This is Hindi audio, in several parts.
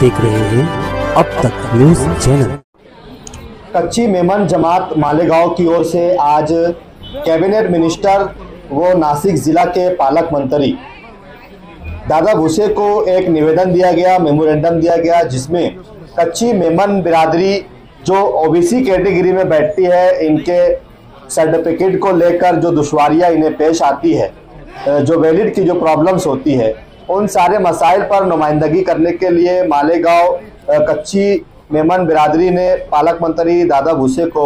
देख रहे हैं अब तक न्यूज चैनल। कच्ची मेमन जमात मालेगांव की ओर से आज कैबिनेट मिनिस्टर व नासिक जिला के पालक मंत्री दादा भूसे को एक निवेदन दिया गया, मेमोरेंडम दिया गया, जिसमें कच्ची मेमन बिरादरी जो ओबीसी कैटेगरी में बैठती है, इनके सर्टिफिकेट को लेकर जो दुश्वारियां इन्हें पेश आती है, जो वैलिड की जो प्रॉब्लम्स होती है, उन सारे मसाइल पर नुमाइंदगी करने के लिए मालेगांव कच्ची मेमन बिरादरी ने पालक मंत्री दादा भूसे को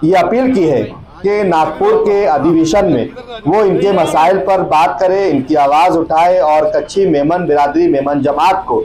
ये अपील की है कि नागपुर के अधिवेशन में वो इनके मसाइल पर बात करे, इनकी आवाज़ उठाए और कच्ची मेमन बिरादरी मेमन जमात को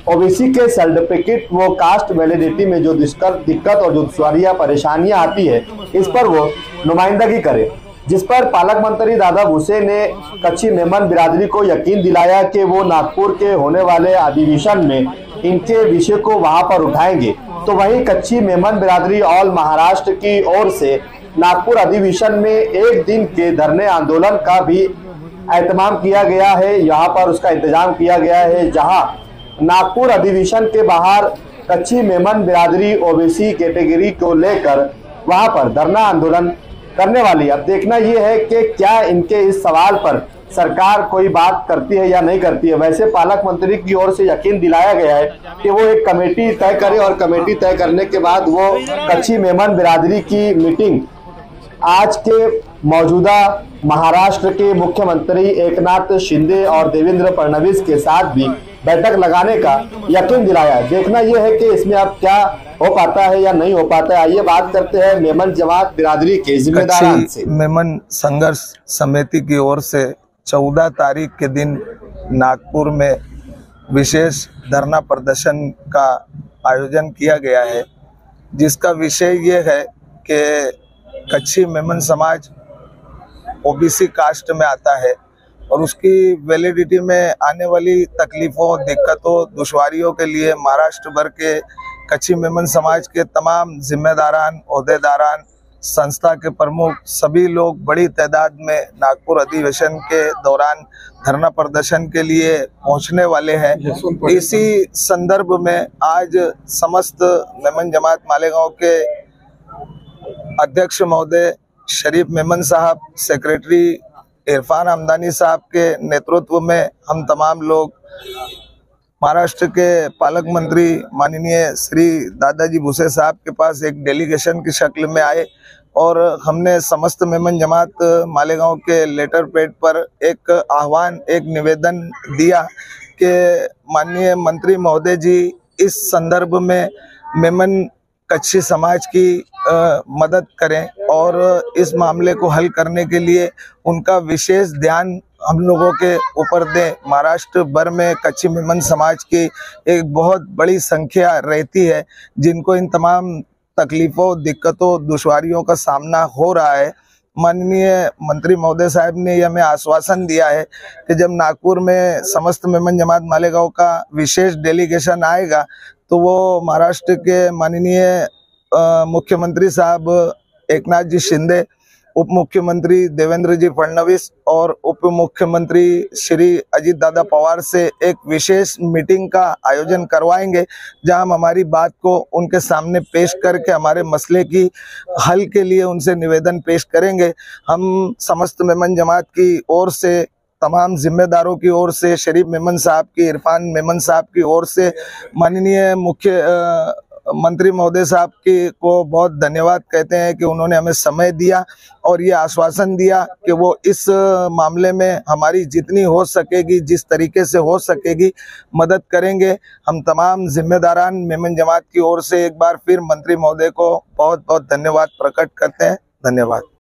ओबीसी के सर्टिफिकेट वो कास्ट वैलिडिटी में जो दिक्कत और जो दुश्वारियाँ परेशानियाँ आती है, इस पर वो नुमाइंदगी करे। जिस पर पालक मंत्री दादा भूसे ने कच्ची मेमन बिरादरी को यकीन दिलाया कि वो नागपुर के होने वाले अधिवेशन में इनके विषय को वहां पर उठाएंगे। तो वहीं कच्ची मेमन बिरादरी ऑल महाराष्ट्र की ओर से नागपुर अधिवेशन में एक दिन के धरने आंदोलन का भी एहतमाम किया गया है, यहाँ पर उसका इंतजाम किया गया है, जहां नागपुर अधिवेशन के बाहर कच्ची मेमन बिरादरी ओबीसी कैटेगरी को लेकर वहां पर धरना आंदोलन करने वाली। अब देखना यह है कि क्या इनके इस सवाल पर सरकार कोई बात करती है या नहीं करती है। वैसे पालक मंत्री की ओर से यकीन दिलाया गया है कि वो एक कमेटी तय करे और कमेटी तय करने के बाद वो कच्ची मेमन बिरादरी की मीटिंग आज के मौजूदा महाराष्ट्र के मुख्यमंत्री एकनाथ शिंदे और देवेंद्र फडणवीस के साथ भी बैठक लगाने का यकीन दिलाया। देखना यह है कि इसमें अब क्या हो पाता है या नहीं हो पाता है। आइए बात करते हैं मेमन जमात बिरादरी के जिम्मेदारान से। मेमन संघर्ष समिति की ओर से 14 तारीख के दिन नागपुर में विशेष धरना प्रदर्शन का आयोजन किया गया है, जिसका विषय ये है कि कच्ची मेमन समाज ओबीसी कास्ट में आता है और उसकी वैलिडिटी में आने वाली तकलीफ़ों, दिक्कतों, दुश्वारियों के लिए महाराष्ट्र भर के कच्ची मेमन समाज के तमाम जिम्मेदारान, ओहदेदारान, संस्था के प्रमुख सभी लोग बड़ी तादाद में नागपुर अधिवेशन के दौरान धरना प्रदर्शन के लिए पहुंचने वाले हैं। इसी संदर्भ में आज समस्त मेमन जमात मालेगांव के अध्यक्ष महोदय शरीफ मेमन साहब, सेक्रेटरी इरफान हमदानी साहब के नेतृत्व में हम तमाम लोग महाराष्ट्र के पालक मंत्री माननीय श्री दादाजी भूसे साहब के पास एक डेलीगेशन की शक्ल में आए और हमने समस्त मेमन जमात मालेगांव के लेटर पैड पर एक आह्वान, एक निवेदन दिया कि माननीय मंत्री महोदय जी इस संदर्भ में मेमन कच्ची समाज की मदद करें और इस मामले को हल करने के लिए उनका विशेष ध्यान हम लोगों के ऊपर दें। महाराष्ट्र भर में कच्ची मेमन समाज की एक बहुत बड़ी संख्या रहती है जिनको इन तमाम तकलीफ़ों, दिक्कतों, दुश्वारियों का सामना हो रहा है। माननीय मंत्री महोदय साहब ने हमें आश्वासन दिया है कि जब नागपुर में समस्त मेमन जमात मालेगांव का विशेष डेलीगेशन आएगा तो वो महाराष्ट्र के माननीय मुख्यमंत्री साहब एकनाथ जी शिंदे, उप मुख्यमंत्री देवेंद्र जी फडणवीस और उप मुख्यमंत्री श्री अजीत दादा पवार से एक विशेष मीटिंग का आयोजन करवाएंगे, जहां हम हमारी बात को उनके सामने पेश करके हमारे मसले की हल के लिए उनसे निवेदन पेश करेंगे। हम समस्त मेमन जमात की ओर से, तमाम जिम्मेदारों की ओर से, शरीफ मेमन साहब की, इरफान मेमन साहब की ओर से माननीय मुख्य मंत्री महोदय साहब की को बहुत धन्यवाद कहते हैं कि उन्होंने हमें समय दिया और ये आश्वासन दिया कि वो इस मामले में हमारी जितनी हो सकेगी, जिस तरीके से हो सकेगी मदद करेंगे। हम तमाम जिम्मेदारान मेमन जमात की ओर से एक बार फिर मंत्री महोदय को बहुत बहुत धन्यवाद प्रकट करते हैं। धन्यवाद।